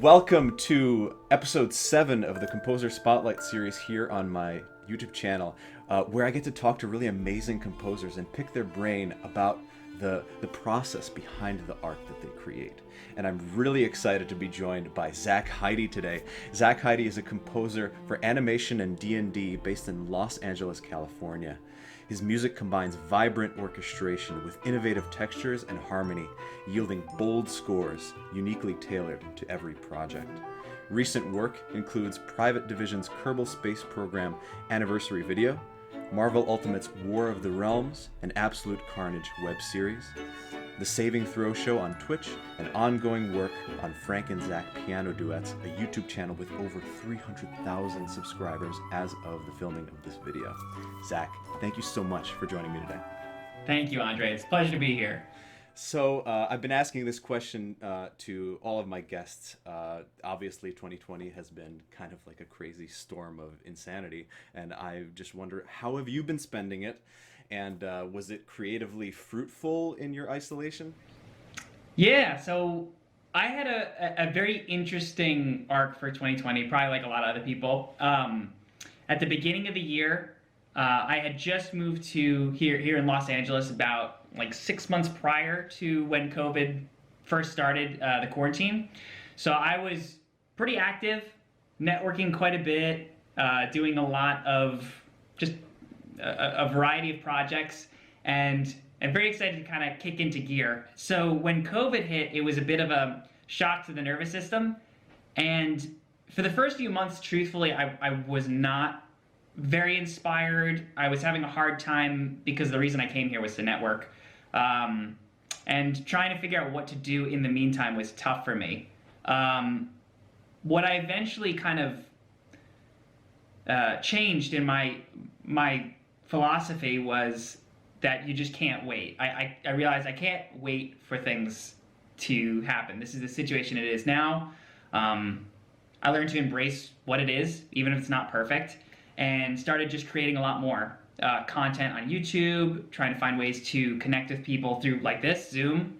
Welcome to episode 7 of the Composer Spotlight series here on my YouTube channel, where I get to talk to really amazing composers and pick their brain about the process behind the art that they create. And I'm really excited to be joined by Zach Heyde today. Zach Heyde is a composer for animation and D&D based in Los Angeles, California. His music combines vibrant orchestration with innovative textures and harmony, yielding bold scores uniquely tailored to every project. Recent work includes Private Division's Kerbal Space Program anniversary video, Marvel Ultimate's War of the Realms, an Absolute Carnage web series, The Saving Throw Show on Twitch, and ongoing work on Frank and Zach Piano Duets, a YouTube channel with over 300,000 subscribers as of the filming of this video. Zach, thank you so much for joining me today. Thank you, Andre. It's a pleasure to be here. So I've been asking this question to all of my guests. Obviously, 2020 has been kind of like a crazy storm of insanity, and I just wonder, how have you been spending it? And was it creatively fruitful in your isolation? Yeah, so I had a very interesting arc for 2020, probably like a lot of other people. At the beginning of the year, I had just moved to here in Los Angeles about like 6 months prior to when COVID first started the quarantine. So I was pretty active, networking quite a bit, doing a lot of just a variety of projects, and I'm very excited to kind of kick into gear. So when COVID hit, it was a bit of a shock to the nervous system. And for the first few months, truthfully, I was not very inspired. I was having a hard time because the reason I came here was to network. And trying to figure out what to do in the meantime was tough for me. What I eventually kind of changed in my philosophy was that you just can't wait. I realized I can't wait for things to happen. This is the situation it is now. I learned to embrace what it is, even if it's not perfect, and started just creating a lot more content on YouTube, trying to find ways to connect with people through like this, Zoom.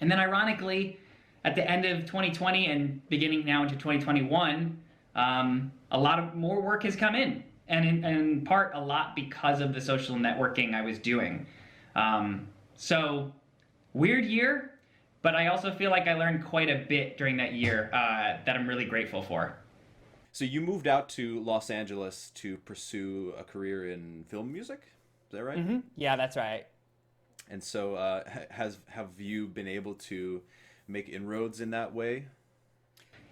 And then ironically, at the end of 2020 and beginning now into 2021, a lot of more work has come in. And in part, a lot because of the social networking I was doing. So, weird year, but I also feel like I learned quite a bit during that year that I'm really grateful for. So you moved out to Los Angeles to pursue a career in film music? Is that right? Mm-hmm. Yeah, that's right. And so have you been able to make inroads in that way?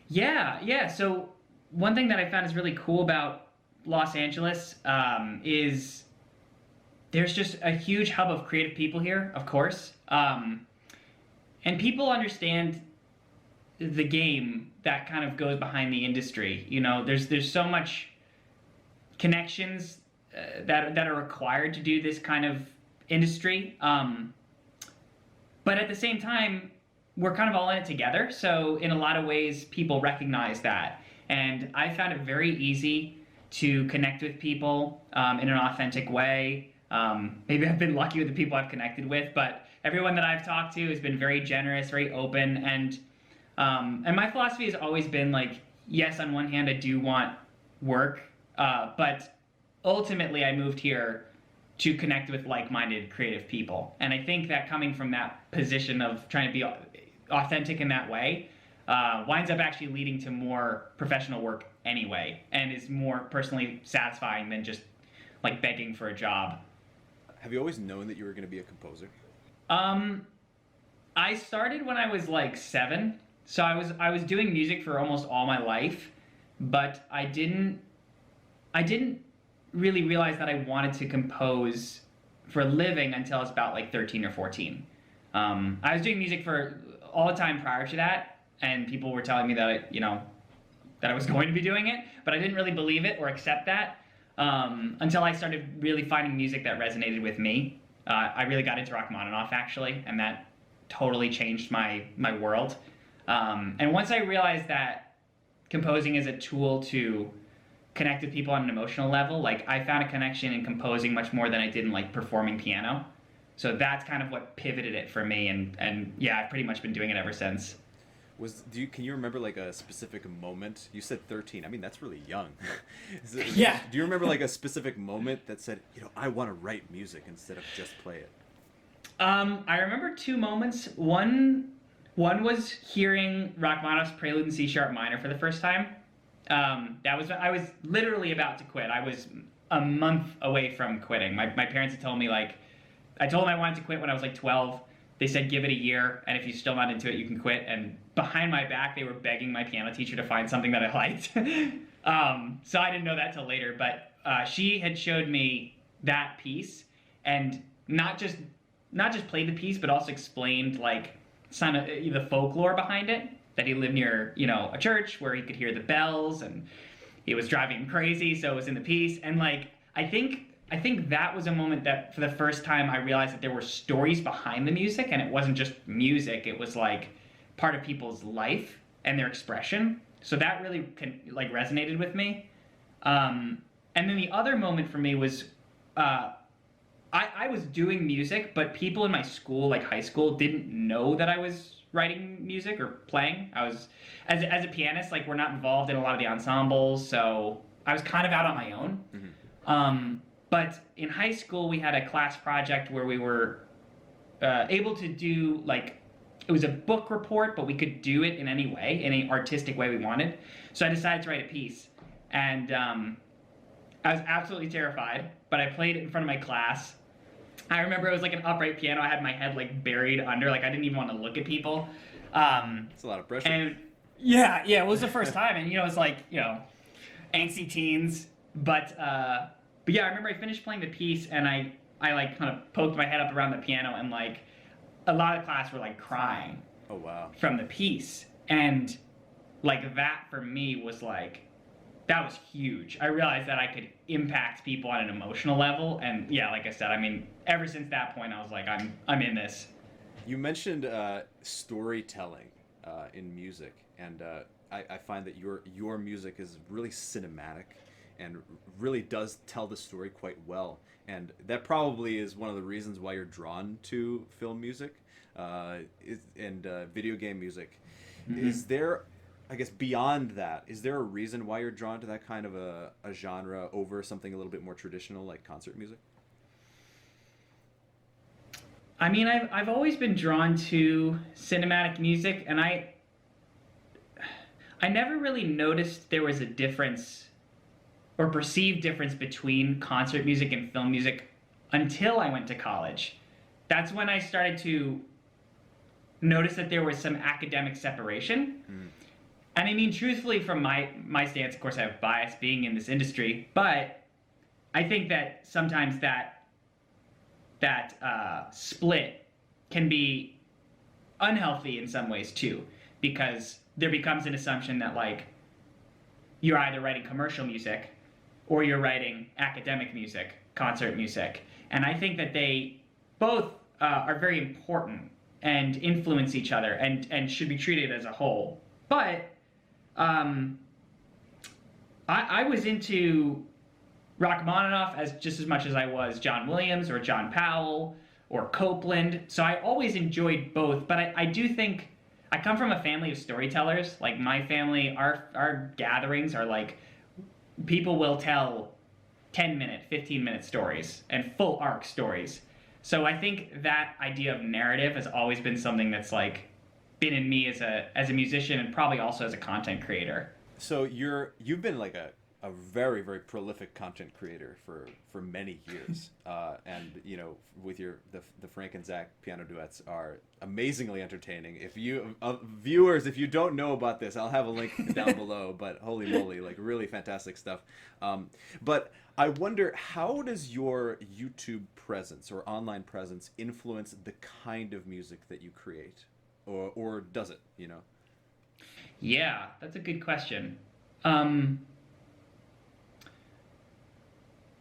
Yeah. So one thing that I found is really cool about Los Angeles is there's just a huge hub of creative people here, of course. And people understand the game that kind of goes behind the industry. You know, there's so much connections that are required to do this kind of industry. But at the same time, we're kind of all in it together. So in a lot of ways, people recognize that. And I found it very easy to connect with people in an authentic way. Maybe I've been lucky with the people I've connected with, but everyone that I've talked to has been very generous, very open, and my philosophy has always been like, yes, on one hand, I do want work, but ultimately I moved here to connect with like-minded creative people. And I think that coming from that position of trying to be authentic in that way winds up actually leading to more professional work anyway, and is more personally satisfying than just like begging for a job. Have you always known that you were going to be a composer? I started when I was like 7. So I was doing music for almost all my life, but I didn't really realize that I wanted to compose for a living until I was about like 13 or 14. I was doing music for all the time prior to that, and people were telling me that that I was going to be doing it, but I didn't really believe it or accept that until I started really finding music that resonated with me. I really got into Rachmaninoff actually, and that totally changed my world. And once I realized that composing is a tool to connect with people on an emotional level, like I found a connection in composing much more than I did in like performing piano. So that's kind of what pivoted it for me, and yeah, I've pretty much been doing it ever since. Can you remember like a specific moment? You said 13. I mean, that's really young. Yeah. Do you remember like a specific moment that said, I want to write music instead of just play it? I remember two moments. One was hearing Rachmaninoff's Prelude in C sharp minor for the first time. I was literally about to quit. I was a month away from quitting. My parents had told me, like, I told them I wanted to quit when I was like 12. They said, give it a year, and if you're still not into it, you can quit. And behind my back, they were begging my piano teacher to find something that I liked. So I didn't know that till later, but she had showed me that piece, and not just played the piece, but also explained like some of the folklore behind it. That he lived near, a church where he could hear the bells, and it was driving him crazy. So it was in the piece, and like I think that was a moment that for the first time I realized that there were stories behind the music, and it wasn't just music. It was like part of people's life and their expression. So that really resonated with me. And then the other moment for me was I was doing music, but people in my school, like high school, didn't know that I was writing music or playing. I was, as a pianist, like we're not involved in a lot of the ensembles, so I was kind of out on my own. Mm-hmm. But in high school, we had a class project where we were able to do it was a book report, but we could do it in any way, in any artistic way we wanted. So I decided to write a piece, and I was absolutely terrified, but I played it in front of my class. I remember it was like an upright piano. I had my head like buried under, like I didn't even want to look at people. It's a lot of pressure. And yeah, it was the first time, and it was like angsty teens. But yeah, I remember I finished playing the piece, and I like kind of poked my head up around the piano, and like a lot of class were like crying. Oh wow. From the piece, and like that for me was like. That was huge. I realized that I could impact people on an emotional level, and yeah, like I said, I mean, ever since that point, I was like, I'm in this. You mentioned storytelling in music, and I find that your music is really cinematic, and really does tell the story quite well, and that probably is one of the reasons why you're drawn to film music, and video game music. Mm-hmm. Is there? I guess beyond that, is there a reason why you're drawn to that kind of a genre over something a little bit more traditional like concert music? I mean, I've always been drawn to cinematic music, and I never really noticed there was a difference or perceived difference between concert music and film music until I went to college. That's when I started to notice that there was some academic separation. Mm. And I mean, truthfully, from my stance, of course, I have bias being in this industry, but I think that sometimes that split can be unhealthy in some ways too, because there becomes an assumption that like you're either writing commercial music or you're writing academic music, concert music, and I think that they both are very important and influence each other and should be treated as a whole, but. I was into Rachmaninoff just as much as I was John Williams or John Powell or Copeland. So I always enjoyed both. But I do think I come from a family of storytellers. Like my family, our gatherings are like people will tell 10-minute, 15-minute stories and full arc stories. So I think that idea of narrative has always been something that's like been in me as a musician and probably also as a content creator. So you've been like a very, very prolific content creator for many years, and with the Frank and Zach piano duets are amazingly entertaining. If you viewers, if you don't know about this, I'll have a link down below. But holy moly, like really fantastic stuff. But I wonder, how does your YouTube presence or online presence influence the kind of music that you create? Or does it, Yeah, that's a good question.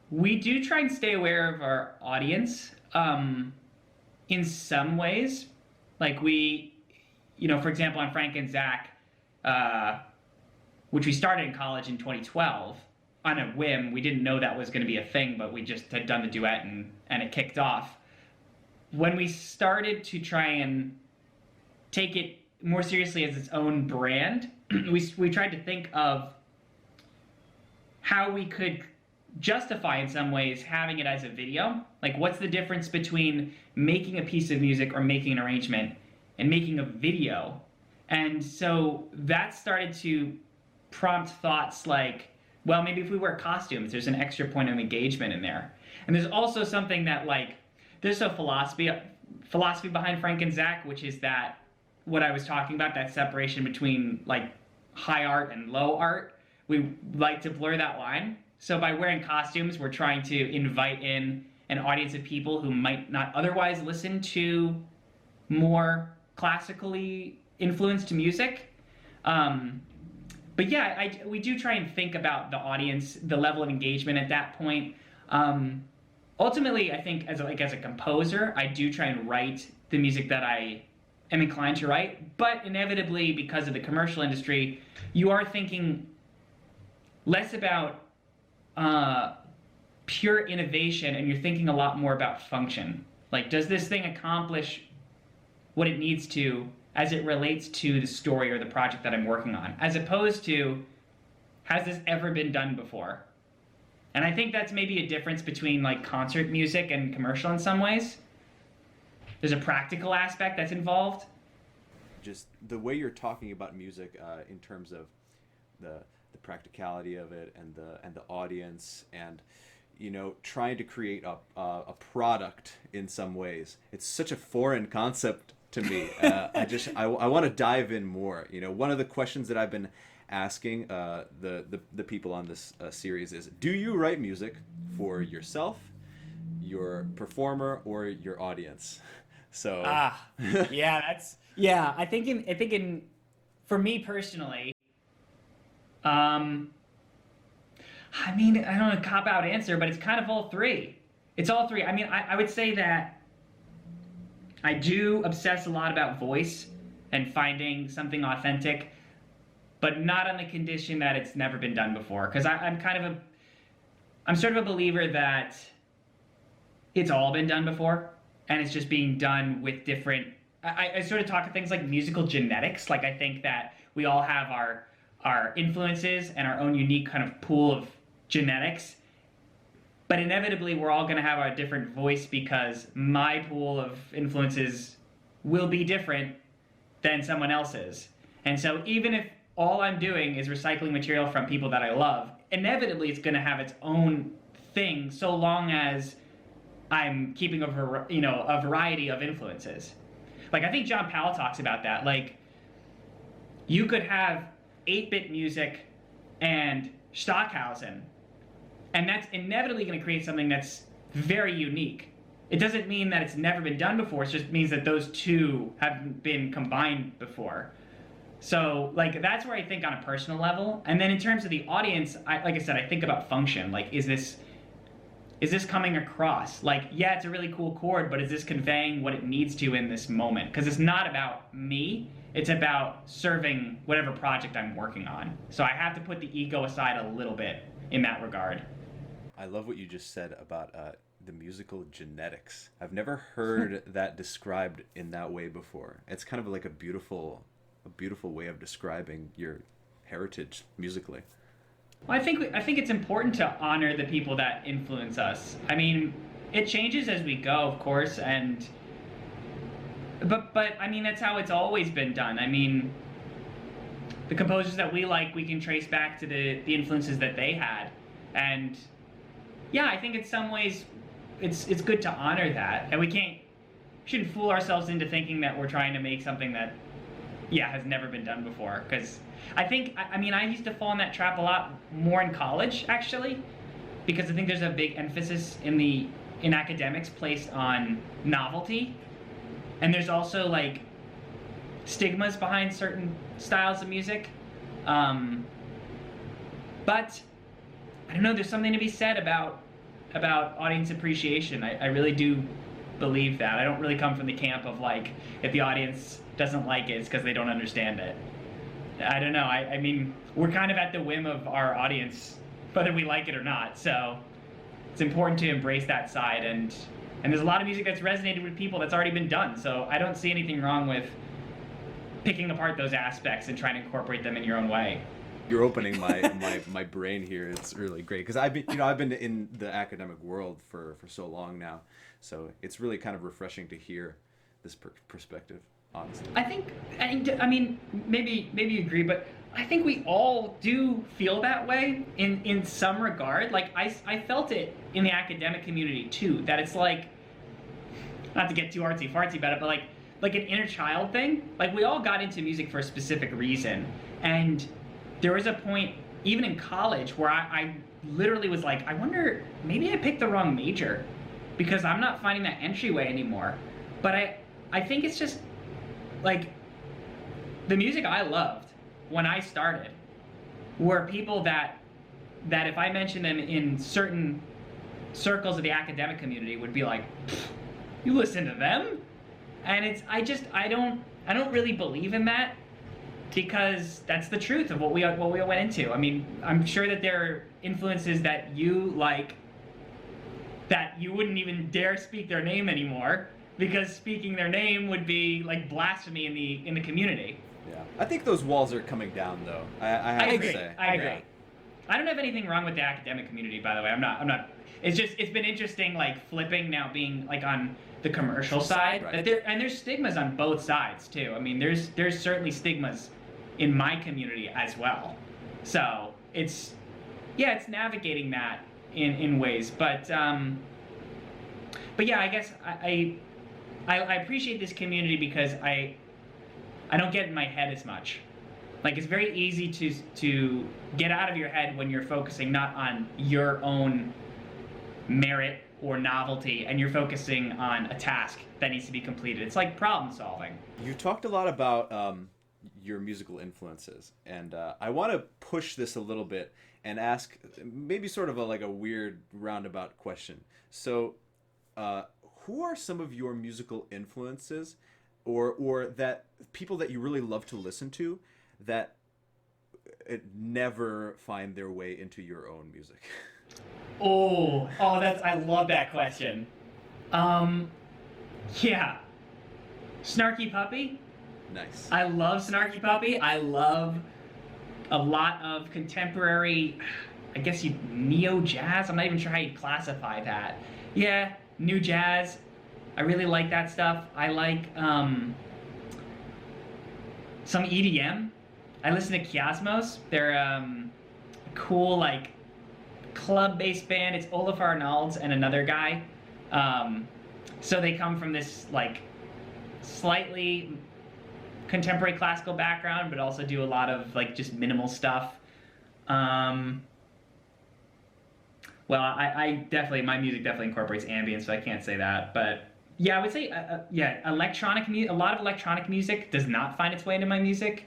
We do try and stay aware of our audience in some ways. Like for example, on Frank and Zach, which we started in college in 2012, on a whim. We didn't know that was going to be a thing, but we just had done the duet and it kicked off. When we started to try and take it more seriously as its own brand, we tried to think of how we could justify in some ways having it as a video. Like, what's the difference between making a piece of music or making an arrangement and making a video? And so that started to prompt thoughts like, well, maybe if we wear costumes, there's an extra point of engagement in there. And there's also something that, like, there's a philosophy behind Frank and Zach, which is that what I was talking about, that separation between like high art and low art. We like to blur that line. So by wearing costumes, we're trying to invite in an audience of people who might not otherwise listen to more classically influenced music. But yeah, we do try and think about the audience, the level of engagement at that point. Ultimately, I think as a composer, I do try and write the music that I am inclined to write. But inevitably, because of the commercial industry, you are thinking less about pure innovation, and you're thinking a lot more about function. Like, does this thing accomplish what it needs to as it relates to the story or the project that I'm working on, as opposed to, has this ever been done before? And I think that's maybe a difference between like concert music and commercial in some ways. There's a practical aspect that's involved. Just the way you're talking about music in terms of the practicality of it and the audience, and trying to create a product in some ways. It's such a foreign concept to me. I want to dive in more. One of the questions that I've been asking the people on this series is, do you write music for yourself, your performer, or your audience? So I think for me personally, I don't know, a cop-out answer, but it's kind of all three. It's all three. I mean, I would say that I do obsess a lot about voice and finding something authentic, but not on the condition that it's never been done before. Because I'm sort of a believer that it's all been done before, and it's just being done with different. I sort of talk to things like musical genetics. Like, I think that we all have our influences and our own unique kind of pool of genetics, but inevitably we're all going to have a different voice, because my pool of influences will be different than someone else's. And so even if all I'm doing is recycling material from people that I love, inevitably it's going to have its own thing, so long as I'm keeping a variety of influences. Like, I think John Powell talks about that. Like, you could have 8-bit music and Stockhausen, and that's inevitably going to create something that's very unique. It doesn't mean that it's never been done before. It just means that those two haven't been combined before. So, like, that's where I think on a personal level. And then in terms of the audience, like I said, I think about function. Like, is this coming across? Like, yeah, it's a really cool chord, but is this conveying what it needs to in this moment? Because it's not about me. It's about serving whatever project I'm working on. So I have to put the ego aside a little bit in that regard. I love what you just said about the musical genetics. I've never heard that described in that way before. It's kind of like a beautiful way of describing your heritage musically. Well, I think it's important to honor the people that influence us. I mean, it changes as we go, of course, but I mean, that's how it's always been done. I mean, the composers that we like, we can trace back to the influences that they had. And yeah, I think in some ways it's good to honor that. And we shouldn't fool ourselves into thinking that we're trying to make something that, yeah, has never been done before. Because I used to fall in that trap a lot more in college, actually, because I think there's a big emphasis in academics placed on novelty. And there's also like stigmas behind certain styles of music. But I don't know, there's something to be said about audience appreciation. I really do believe that. I don't really come from the camp of like, if the audience doesn't like it, it's because they don't understand it. I don't know. I mean, we're kind of at the whim of our audience, whether we like it or not. So it's important to embrace that side. And there's a lot of music that's resonated with people that's already been done. So I don't see anything wrong with picking apart those aspects and trying to incorporate them in your own way. You're opening my brain here. It's really great because I've been in the academic world for so long now, so it's really kind of refreshing to hear this perspective. Honestly, I mean, maybe you agree, but I think we all do feel that way in some regard. Like I felt it in the academic community too. That it's like, not to get too artsy fartsy about it, but like an inner child thing. Like we all got into music for a specific reason, and there was a point, even in college, where I literally was like, I wonder, maybe I picked the wrong major because I'm not finding that entryway anymore. But I think it's just, like, the music I loved when I started were people that if I mentioned them in certain circles of the academic community would be like, you listen to them? And I don't really believe in that, because that's the truth of what we went into. I mean, I'm sure that there are influences that you like that you wouldn't even dare speak their name anymore, because speaking their name would be like blasphemy in the community. Yeah, I think those walls are coming down, though. I have to say. I agree. I don't have anything wrong with the academic community, by the way. I'm not. It's been interesting, like flipping now, being like on the commercial side. Right. There's stigmas on both sides too. I mean, there's certainly stigmas in my community as well. So it's navigating that in ways, but yeah, I guess I appreciate this community because I don't get in my head as much. Like, it's very easy to get out of your head when you're focusing not on your own merit or novelty, and you're focusing on a task that needs to be completed. It's like problem solving. You talked a lot about your musical influences, and I want to push this a little bit and ask maybe sort of a weird roundabout question. So, who are some of your musical influences, or that people that you really love to listen to that never find their way into your own music? I love that question. Yeah, Snarky Puppy. Nice. I love Snarky Puppy. I love a lot of contemporary, I guess neo jazz. I'm not even sure how you'd classify that. Yeah, new jazz. I really like that stuff. I like some EDM. I listen to Kiasmos. They're a cool, like, club-based band. It's Olaf Arnalds and another guy. So they come from this, like, slightly contemporary classical background, but also do a lot of, like, just minimal stuff. Well, I definitely, my music definitely incorporates ambient, so I can't say that. But yeah, I would say, electronic music. A lot of electronic music does not find its way into my music,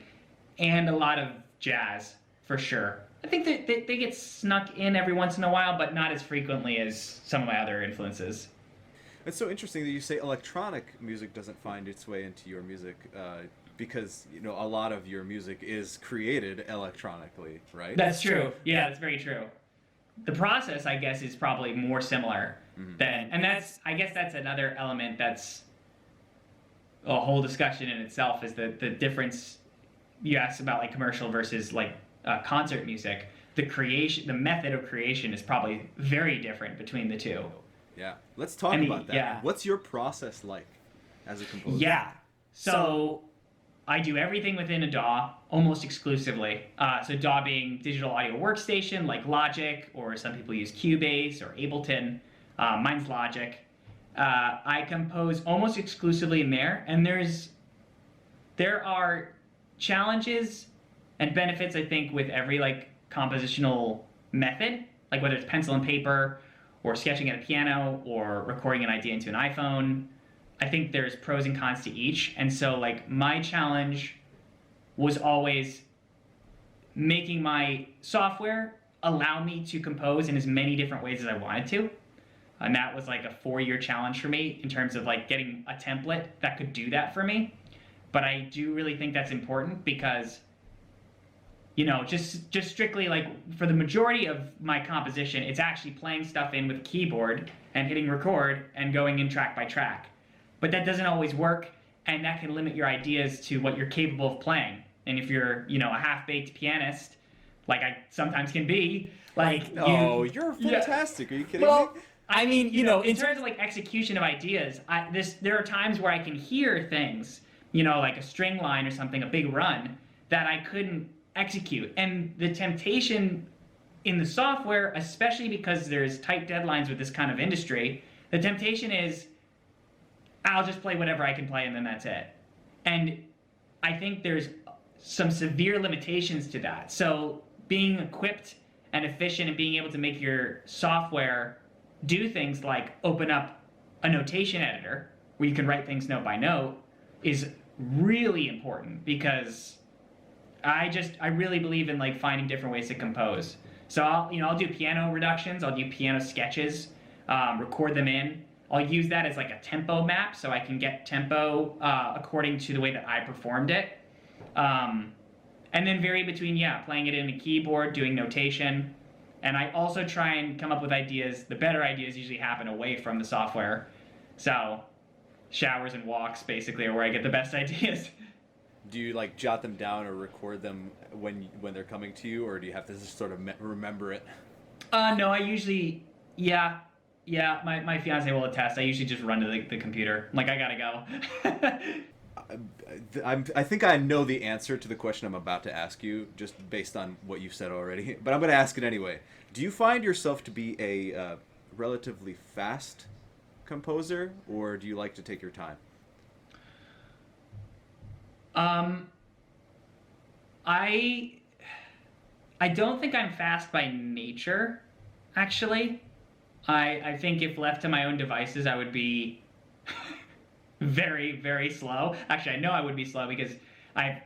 and a lot of jazz, for sure. I think that they get snuck in every once in a while, but not as frequently as some of my other influences. It's so interesting that you say electronic music doesn't find its way into your music, because a lot of your music is created electronically, right? That's true. Yeah, that's very true. The process, I guess, is probably more similar than, and I guess that's another element that's a whole discussion in itself, is the difference. You asked about like commercial versus like concert music. The method of creation is probably very different between the two. Yeah, let's talk about that. Yeah. What's your process like as a composer? Yeah, so I do everything within a DAW almost exclusively. So DAW being digital audio workstation like Logic, or some people use Cubase or Ableton. Mine's Logic. I compose almost exclusively in there, and there are challenges and benefits, I think, with every like compositional method, like whether it's pencil and paper or sketching at a piano or recording an idea into an iPhone. I think there's pros and cons to each. And so like my challenge was always making my software allow me to compose in as many different ways as I wanted to. And that was like a 4-year challenge for me in terms of like getting a template that could do that for me. But I do really think that's important because, just strictly like for the majority of my composition, it's actually playing stuff in with a keyboard and hitting record and going in track by track. But that doesn't always work. and that can limit your ideas to what you're capable of playing. And if you're, you know, a half-baked pianist, like I sometimes can be, like No, you're fantastic. Are you kidding well, me? I mean, you know, in terms of like execution of ideas, there are times where I can hear things, you know, like a string line or something, a big run, that I couldn't execute. And the temptation in the software, especially because there's tight deadlines with this kind of industry, the temptation is I'll just play whatever I can play and then that's it. And I think there's some severe limitations to that. So being equipped and efficient and being able to make your software do things like open up a notation editor where you can write things note by note is really important, because I really believe in like finding different ways to compose. So I'll do piano reductions, I'll do piano sketches, record them in. I'll use that as like a tempo map, so I can get tempo according to the way that I performed it. And then vary between, playing it in a keyboard, doing notation. And I also try and come up with ideas. The better ideas usually happen away from the software. So showers and walks basically are where I get the best ideas. Do you like jot them down or record them when they're coming to you, or do you have to just sort of remember it? No, I usually, my fiance will attest. I usually just run to the computer. Like, I gotta go. I think I know the answer to the question I'm about to ask you, just based on what you've said already. But I'm going to ask it anyway. Do you find yourself to be a relatively fast composer, or do you like to take your time? I don't think I'm fast by nature, actually. I think if left to my own devices, I would be very, very slow. Actually, I know I would be slow because I've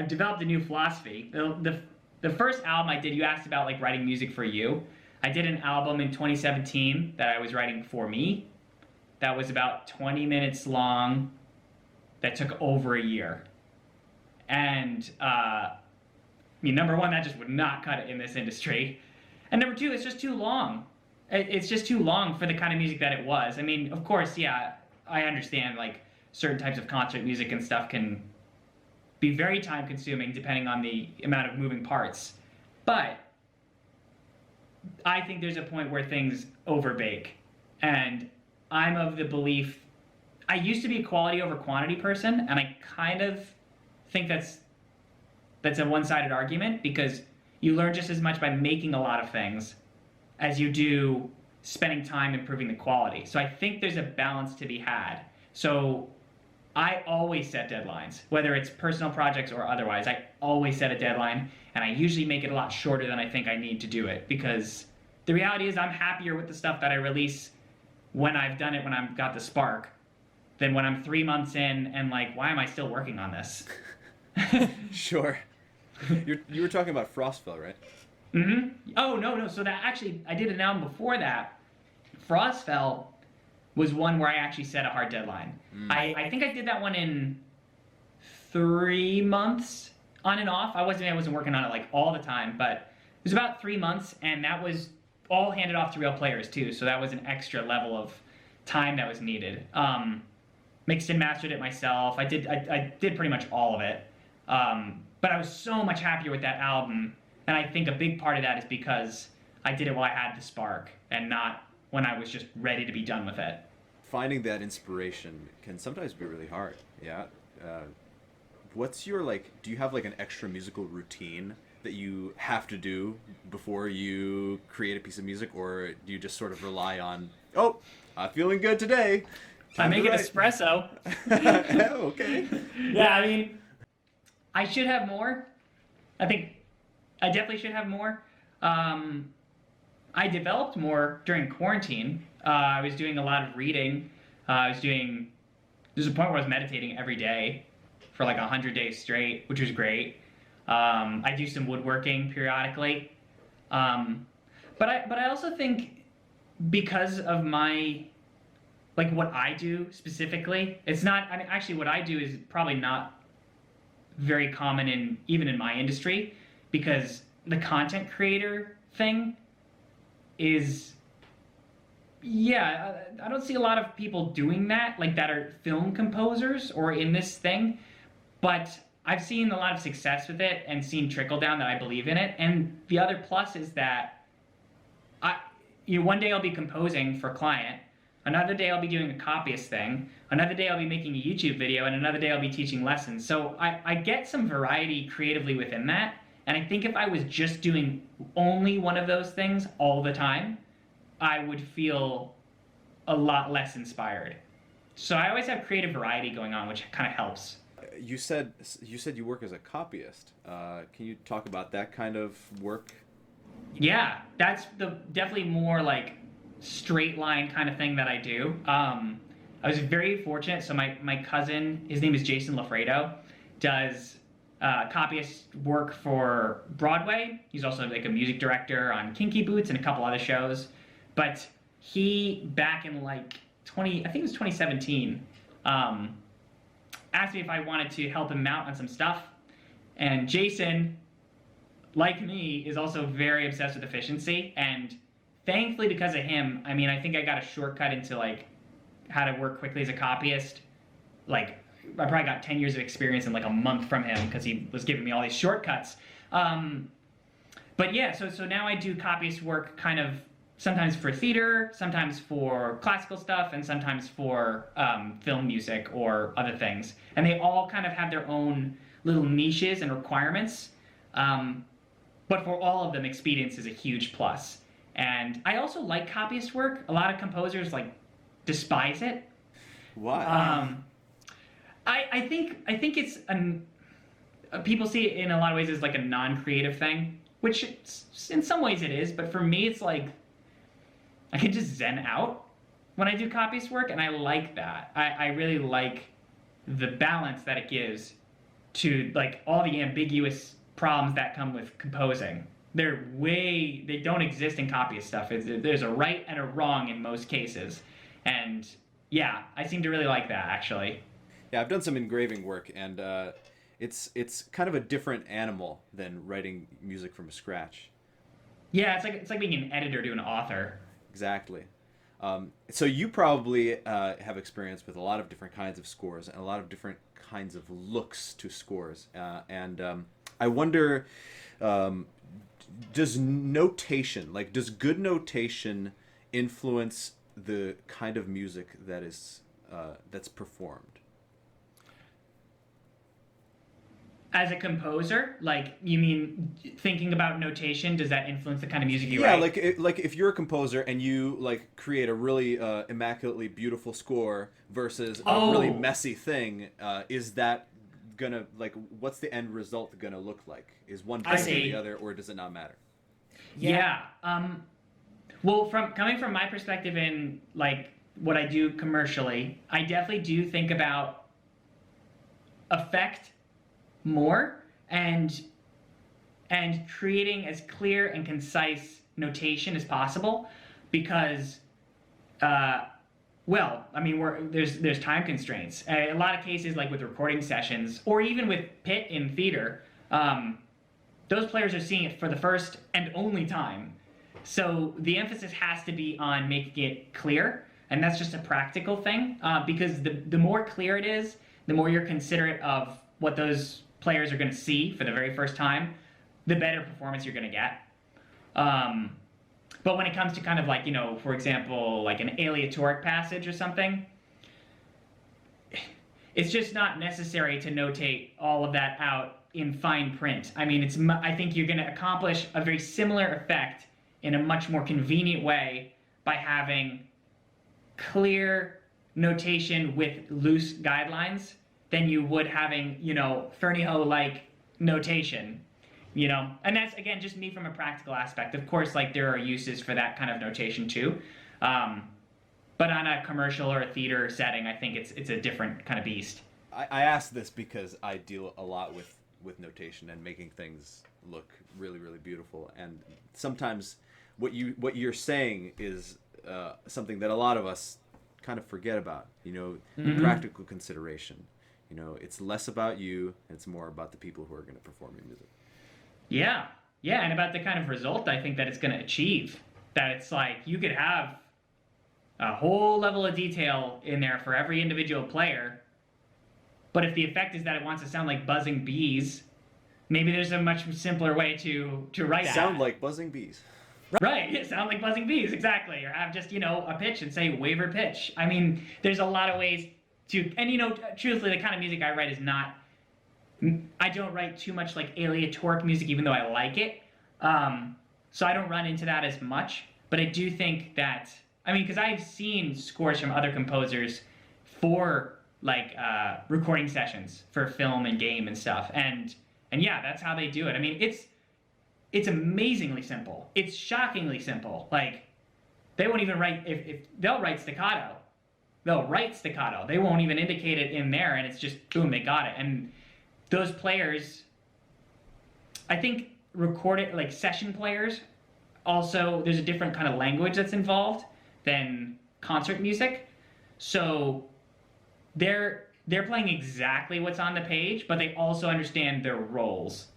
developed a new philosophy. The first album I did, you asked about like writing music for you. I did an album in 2017 that I was writing for me. That was about 20 minutes long. That took over a year. And number one, that just would not cut it in this industry. And number two, it's just too long. It's just too long for the kind of music that it was. I mean, of course, I understand like certain types of concert music and stuff can be very time consuming depending on the amount of moving parts. But I think there's a point where things overbake. And I'm of the belief, I used to be a quality over quantity person, and I kind of think that's a one-sided argument, because you learn just as much by making a lot of things as you do spending time improving the quality. So I think there's a balance to be had. So I always set deadlines, whether it's personal projects or otherwise. I always set a deadline, and I usually make it a lot shorter than I think I need to do it, because the reality is I'm happier with the stuff that I release when I've done it, when I've got the spark, than when I'm 3 months in and like, why am I still working on this? Sure. You were talking about Frostfell, right? Mm-hmm. Oh, no. So that actually, I did an album before that. Frostfell was one where I actually set a hard deadline. I think I did that one in 3 months, on and off. I wasn't working on it like all the time, but it was about 3 months, and that was all handed off to real players too. So that was an extra level of time that was needed. Mixed and mastered it myself. I did pretty much all of it. But I was so much happier with that album, and I think a big part of that is because I did it while I had the spark and not when I was just ready to be done with it. Finding that inspiration can sometimes be really hard. Yeah. What's your do you have like an extra musical routine that you have to do before you create a piece of music, or do you just sort of rely on, oh, I'm feeling good today, I make an espresso. Okay. Yeah, I mean, I should have more. I think I definitely should have more. I developed more during quarantine. I was doing a lot of reading. There's a point where I was meditating every day for like 100 days straight, which was great. I do some woodworking periodically. But I also think because of my, like what I do specifically, it's not, I mean, actually what I do is probably not very common even in my industry, because the content creator thing is, Yeah, I don't see a lot of people doing that, like that are film composers or in this thing, but I've seen a lot of success with it and seen trickle down that I believe in it. And the other plus is that I, one day I'll be composing for a client, another day I'll be doing a copyist thing, another day I'll be making a YouTube video, and another day I'll be teaching lessons. So I get some variety creatively within that. And I think if I was just doing only one of those things all the time, I would feel a lot less inspired. So I always have creative variety going on, which kind of helps. You work as a copyist. Can you talk about that kind of work? Yeah, that's the definitely more like straight line kind of thing that I do. I was very fortunate. So my cousin, his name is Jason Lafredo, does copyist work for Broadway. He's also like a music director on Kinky Boots and a couple other shows. But he, back in like I think it was 2017, asked me if I wanted to help him out on some stuff. And Jason, like me, is also very obsessed with efficiency. And thankfully, because of him, I mean, I think I got a shortcut into like how to work quickly as a copyist. Like, I probably got 10 years of experience in like a month from him because he was giving me all these shortcuts. But yeah, so now I do copyist work kind of sometimes for theater, sometimes for classical stuff, and sometimes for film music or other things. And they all kind of have their own little niches and requirements. But for all of them, expedience is a huge plus. And I also like copyist work. A lot of composers like despise it. Why? I think it's people see it in a lot of ways as like a non-creative thing, which in some ways it is. But for me, it's like I can just zen out when I do copyist work, and I like that. I really like the balance that it gives to like all the ambiguous problems that come with composing. They don't exist in copyist stuff. There's a right and a wrong in most cases. And yeah, I seem to really like that actually. Yeah, I've done some engraving work, and it's kind of a different animal than writing music from scratch. Yeah, it's like being an editor to an author. Exactly. So you probably have experience with a lot of different kinds of scores and a lot of different kinds of looks to scores. And I wonder, does good notation influence the kind of music that is that's performed? As a composer, like, you mean thinking about notation, does that influence the kind of music you write? Yeah, like if you're a composer and you like create a really immaculately beautiful score versus a really messy thing, is that gonna, like, what's the end result gonna look like? Is one better than the other, or does it not matter? Yeah. Well, coming from my perspective in like what I do commercially, I definitely do think about effect more and creating as clear and concise notation as possible, because well, I mean, there's time constraints. A lot of cases, like with recording sessions or even with Pit in theater, those players are seeing it for the first and only time. So the emphasis has to be on making it clear, and that's just a practical thing, because the more clear it is, the more you're considerate of what those players are going to see for the very first time, the better performance you're going to get. But when it comes to kind of like, for example, like an aleatoric passage or something, it's just not necessary to notate all of that out in fine print. I mean, I think you're going to accomplish a very similar effect in a much more convenient way by having clear notation with loose guidelines than you would having, Fernie-Ho-like notation, And that's, again, just me from a practical aspect. Of course, like, there are uses for that kind of notation too. But on a commercial or a theater setting, I think it's a different kind of beast. I ask this because I deal a lot with notation and making things look really, really beautiful. And sometimes what you're saying is something that a lot of us kind of forget about, Mm-hmm. practical consideration. It's less about you, and it's more about the people who are going to perform your music. Yeah, and about the kind of result I think that it's going to achieve. That it's like you could have a whole level of detail in there for every individual player. But if the effect is that it wants to sound like buzzing bees, maybe there's a much simpler way to write that. Sound like buzzing bees. Right, yeah, sound like buzzing bees, exactly. Or have just, a pitch and say waver pitch. I mean, there's a lot of ways to, and truthfully, the kind of music I write is not, I don't write too much like aleatoric music, even though I like it. So I don't run into that as much. But I do think that, because I've seen scores from other composers for like recording sessions for film and game and stuff. And yeah, that's how they do it. It's amazingly simple. It's shockingly simple. Like, they won't even write, if they'll write staccato. They'll write staccato. They won't even indicate it in there, and it's just, boom, they got it. And those players, I think recorded, like session players, also, there's a different kind of language that's involved than concert music. So they're playing exactly what's on the page, but they also understand their roles.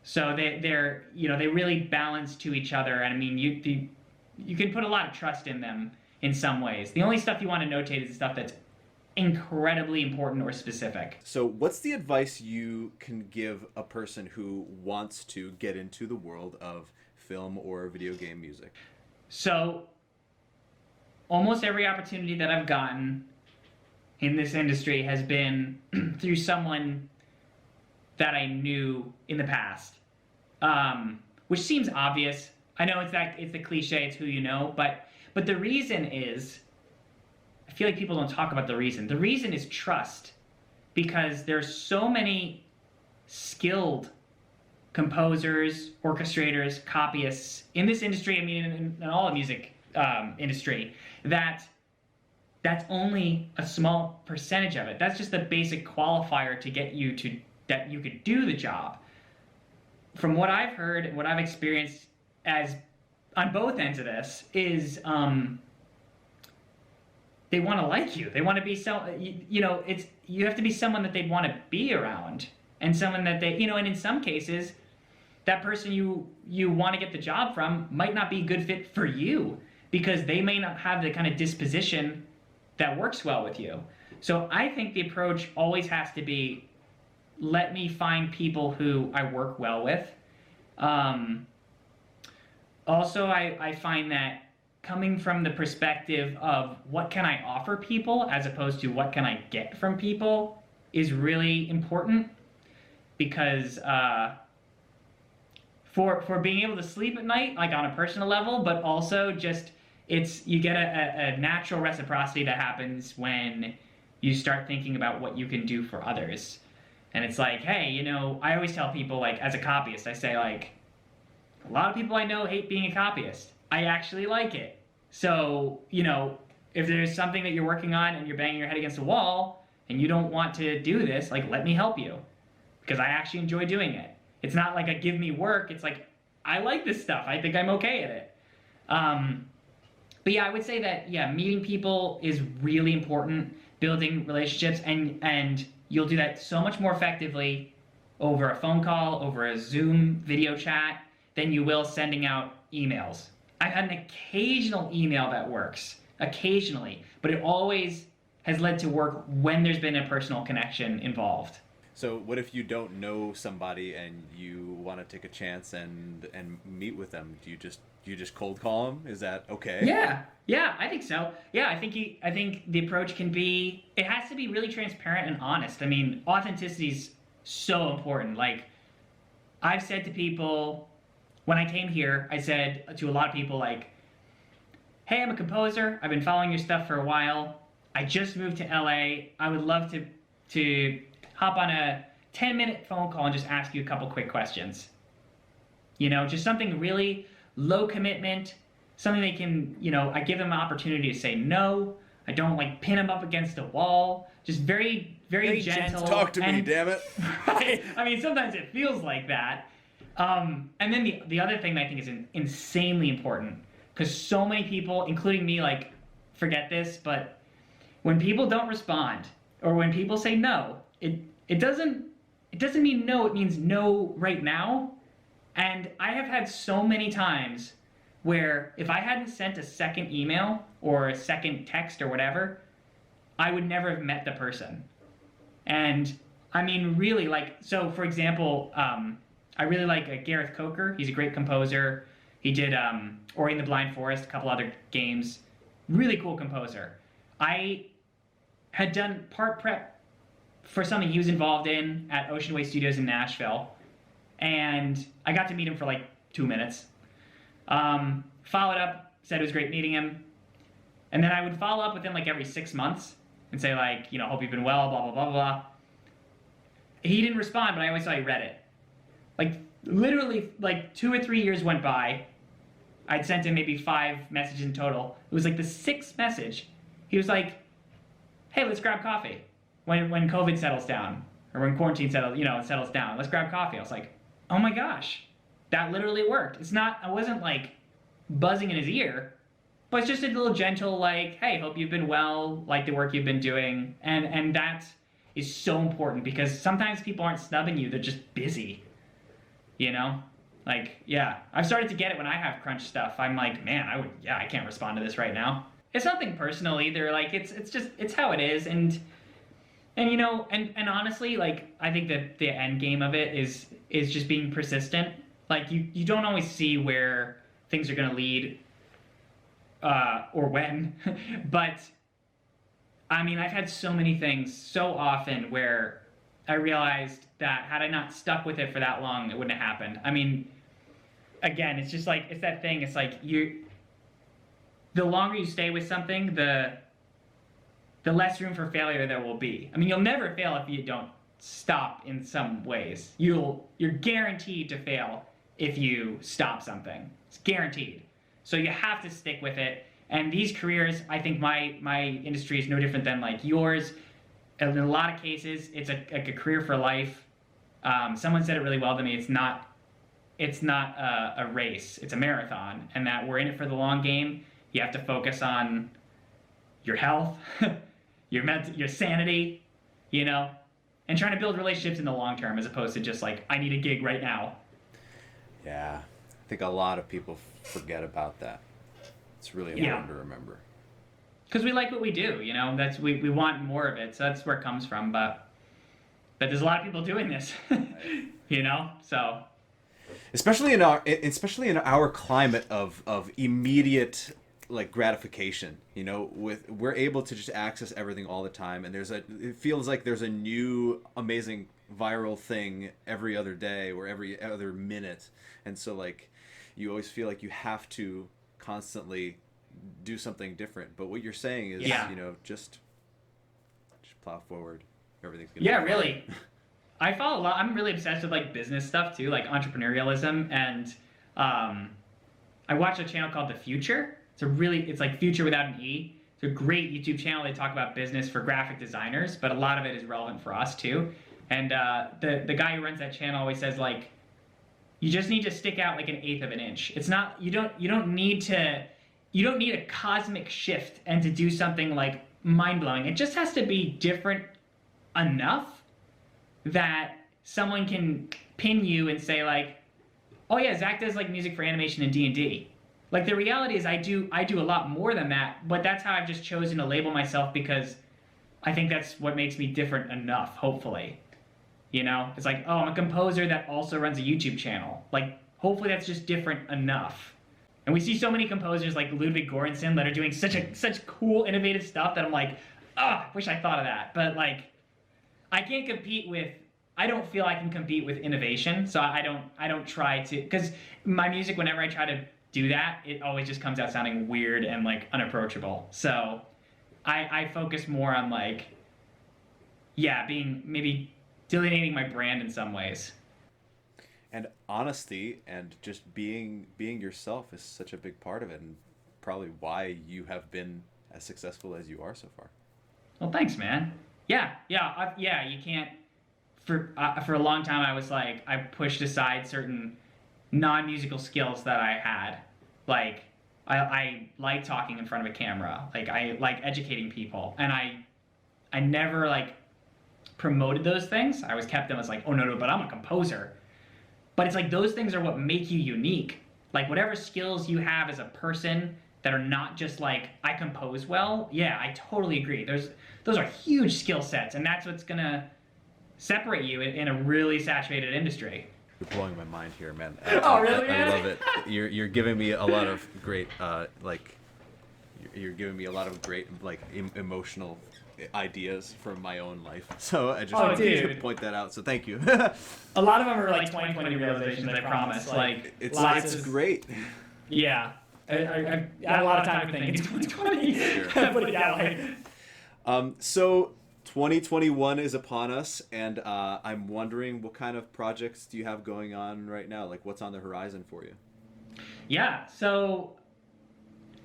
So they really balance to each other, and you can put a lot of trust in them in some ways. The only stuff you want to notate is the stuff that's incredibly important or specific. So what's the advice you can give a person who wants to get into the world of film or video game music? So almost every opportunity that I've gotten in this industry has been through someone that I knew in the past, which seems obvious. I know it's the cliche, it's who you know, but the reason is, I feel like people don't talk about the reason. The reason is trust, because there's so many skilled composers, orchestrators, copyists in this industry, in all the music industry, that's only a small percentage of it. That's just the basic qualifier to get you to that you could do the job. From what I've heard and what I've experienced as on both ends of this is they want to like you. They want to be you have to be someone that they'd want to be around, and someone that they, and in some cases that person you want to get the job from might not be a good fit for you because they may not have the kind of disposition that works well with you. So I think the approach always has to be, let me find people who I work well with. Also, I find that coming from the perspective of what can I offer people as opposed to what can I get from people is really important, because for being able to sleep at night, like on a personal level, but also just you get a natural reciprocity that happens when you start thinking about what you can do for others. And it's like, hey, I always tell people, like, as a copyist, I say, like, a lot of people I know hate being a copyist. I actually like it. So, if there's something that you're working on and you're banging your head against a wall and you don't want to do this, like, let me help you, because I actually enjoy doing it. It's not like a give me work. It's like, I like this stuff. I think I'm okay at it. But yeah, I would say that, meeting people is really important, building relationships, and you'll do that so much more effectively over a phone call, over a Zoom video chat, than you will sending out emails. I've had an occasional email that works, occasionally, but it always has led to work when there's been a personal connection involved. So what if you don't know somebody and you want to take a chance and meet with them? Do you just cold call them? Is that okay? Yeah, I think so. Yeah, I think the approach can be, it has to be really transparent and honest. Authenticity is so important. Like, I've said to people, when I came here, I said to a lot of people, like, hey, I'm a composer. I've been following your stuff for a while. I just moved to LA. I would love to hop on a 10-minute phone call and just ask you a couple quick questions. Just something really low commitment, something they can, I give them an opportunity to say no. I don't like pin them up against a wall. Just very, very gentle. Talk to me, damn it. Right? Sometimes it feels like that. And then the other thing that I think is insanely important, because so many people, including me, like, forget this, but when people don't respond, or when people say no, it doesn't mean no, it means no right now. And I have had so many times where if I hadn't sent a second email or a second text or whatever, I would never have met the person. And I mean, really, like, so for example, I really like Gareth Coker. He's a great composer. He did Ori and the Blind Forest, a couple other games. Really cool composer. I had done part prep for something he was involved in at Ocean Way Studios in Nashville. And I got to meet him for like 2 minutes. Followed up, said it was great meeting him. And then I would follow up with him like every 6 months and say like, you know, hope you've been well, blah, blah, blah, blah. He didn't respond, but I always saw he read it. Like literally like 2 or 3 years went by. I'd sent him maybe 5 messages in total. It was like the 6th message. He was like, hey, let's grab coffee when COVID settles down, or when quarantine settles down. Let's grab coffee. I was like, oh my gosh, that literally worked. I wasn't like buzzing in his ear, but it's just a little gentle like, hey, hope you've been well, like the work you've been doing. And that is so important, because sometimes people aren't snubbing you, they're just busy, you know? Like, yeah, I've started to get it when I have crunch stuff. I'm like, man, I can't respond to this right now. It's nothing personal either. Like, it's how it is. And you know, and honestly, like, I think that the end game of it is just being persistent. Like, you don't always see where things are going to lead, or when, but I mean, I've had so many things so often where I realized that had I not stuck with it for that long, it wouldn't have happened. I mean, again, it's just like, it's that thing. It's like the longer you stay with something, the less room for failure there will be. I mean, you'll never fail if you don't stop in some ways. You're guaranteed to fail if you stop something. It's guaranteed. So you have to stick with it. And these careers, I think my industry is no different than like yours. In a lot of cases, it's a career for life. Someone said it really well to me. It's not a race. It's a marathon, and that we're in it for the long game. You have to focus on your health, your sanity, you know, and trying to build relationships in the long term, as opposed to just like, I need a gig right now. Yeah, I think a lot of people forget about that. It's really important to remember. Because we like what we do, you know. We want more of it, so that's where it comes from. But there's a lot of people doing this, you know. So especially in our climate of immediate like gratification, you know, we're able to just access everything all the time, and it feels like there's a new amazing viral thing every other day or every other minute, and so like you always feel like you have to constantly do something different. But what you're saying is, you know, just plow forward. Everything's gonna be fine. Really. I follow a lot. I'm really obsessed with like business stuff too, like entrepreneurialism, and I watch a channel called The Future. It's like Future without an E. It's a great YouTube channel. They talk about business for graphic designers, but a lot of it is relevant for us too. And the guy who runs that channel always says like, you just need to stick out like 1/8 of an inch. It's not, you don't need a cosmic shift and to do something like mind-blowing. It just has to be different enough that someone can pin you and say like, oh yeah, Zach does like music for animation and D&D. Like the reality is I do a lot more than that, but that's how I've just chosen to label myself, because I think that's what makes me different enough, hopefully. You know, it's like, oh, I'm a composer that also runs a YouTube channel. Like, hopefully that's just different enough. And we see so many composers like Ludwig Göransson that are doing such cool, innovative stuff that I'm like, I wish I thought of that. But like, I don't feel I can compete with innovation, so I don't try to, because my music, whenever I try to do that, it always just comes out sounding weird and like unapproachable. So I focus more on like, being maybe delineating my brand in some ways. And honesty and just being yourself is such a big part of it, and probably why you have been as successful as you are so far. Well, thanks, man. You can't. For a long time, I was like, I pushed aside certain non-musical skills that I had. Like, I like talking in front of a camera. Like, I like educating people, and I never like promoted those things. I always kept them as like, oh no, but I'm a composer. But it's like those things are what make you unique. Like whatever skills you have as a person that are not just like I compose well, yeah, I totally agree. Those are huge skill sets, and that's what's gonna separate you in a really saturated industry. You're blowing my mind here, man. Oh, really, I man? love it. You're giving me a lot of great you're giving me a lot of great emotional ideas from my own life. So I just wanted to point that out. So thank you. A lot of them are like 2020 realizations, I promise. Like it's great. Yeah. I had a lot of time to think in 2020. Sure. But yeah, so 2021 is upon us, and I'm wondering what kind of projects do you have going on right now? Like, what's on the horizon for you? Yeah, so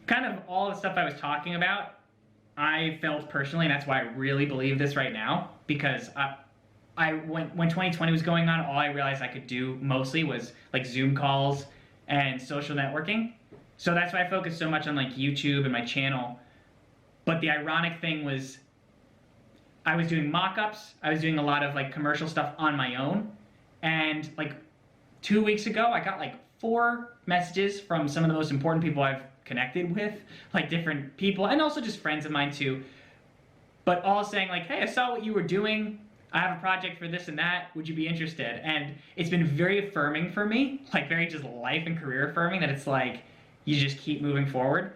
kind of all the stuff I was talking about, I felt personally, and that's why I really believe this right now, because when 2020 was going on, all I realized I could do mostly was like Zoom calls and social networking. So that's why I focused so much on like YouTube and my channel. But the ironic thing was I was doing mock-ups, I was doing a lot of like commercial stuff on my own, and like 2 weeks ago I got like 4 messages from some of the most important people I've connected with, like different people, and also just friends of mine too, but all saying like, hey, I saw what you were doing, I have a project for this and that, would you be interested? And it's been very affirming for me, like very just life and career affirming, that it's like you just keep moving forward.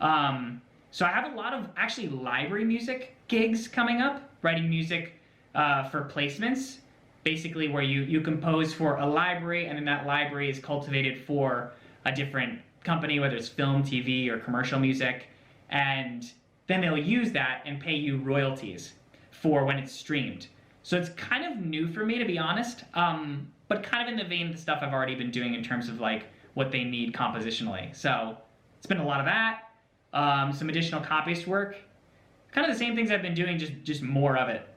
So I have a lot of actually library music gigs coming up, writing music for placements, basically where you compose for a library, and then that library is cultivated for a different company, whether it's film, TV, or commercial music, and then they'll use that and pay you royalties for when it's streamed. So it's kind of new for me, to be honest, but kind of in the vein of the stuff I've already been doing in terms of like what they need compositionally. So it's been a lot of that, some additional copyist work, kind of the same things I've been doing, just more of it.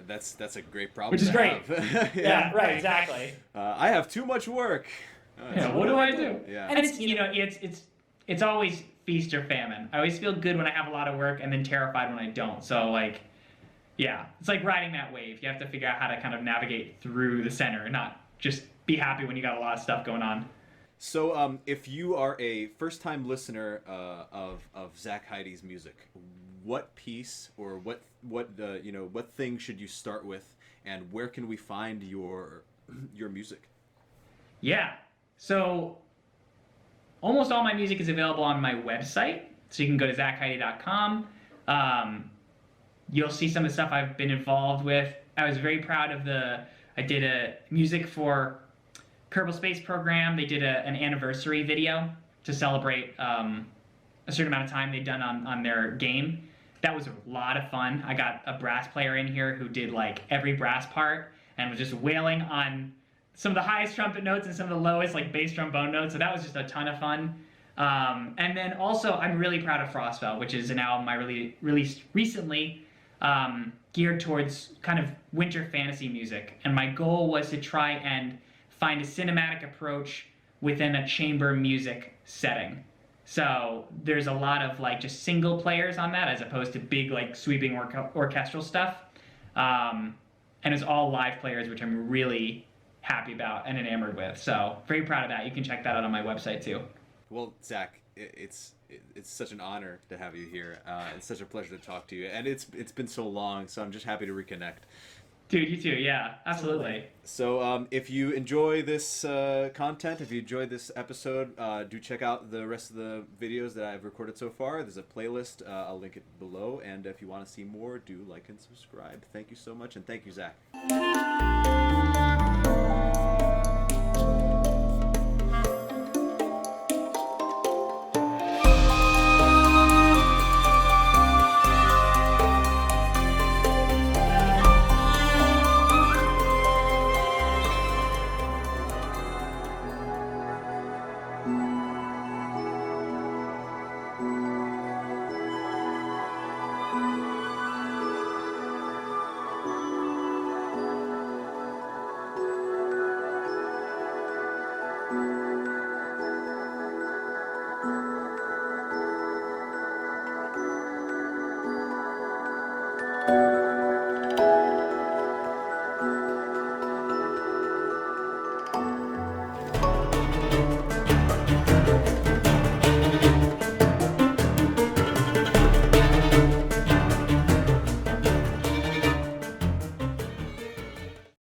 That's a great problem. Which is great. Have. Yeah, right, exactly. I have too much work. Yeah, what do I do? Yeah. And it's always feast or famine. I always feel good when I have a lot of work, and then terrified when I don't. So like, yeah, it's like riding that wave. You have to figure out how to kind of navigate through the center and not just be happy when you got a lot of stuff going on. So if you are a first-time listener of Zach Heyde's music, what piece or what thing should you start with, and where can we find your music? Yeah, so almost all my music is available on my website, so you can go to zachheyde.com. You'll see some of the stuff I've been involved with. I was very proud of I did a music for Kerbal Space Program. They did an anniversary video to celebrate a certain amount of time they'd done on their game. That was a lot of fun. I got a brass player in here who did like every brass part and was just wailing on some of the highest trumpet notes and some of the lowest like bass trombone notes. So that was just a ton of fun. And then also I'm really proud of Frostfell, which is an album I released recently, geared towards kind of winter fantasy music. And my goal was to try and find a cinematic approach within a chamber music setting. So there's a lot of like just single players on that as opposed to big like sweeping orchestral stuff. And it's all live players, which I'm really happy about and enamored with. So very proud of that. You can check that out on my website too. Well, Zach, it's such an honor to have you here. It's such a pleasure to talk to you, and it's been so long, so I'm just happy to reconnect. Dude, you too. Yeah, absolutely. So if you enjoy this content, if you enjoyed this episode, do check out the rest of the videos that I've recorded so far. There's a playlist. I'll link it below. And if you want to see more, do like and subscribe. Thank you so much. And thank you, Zach.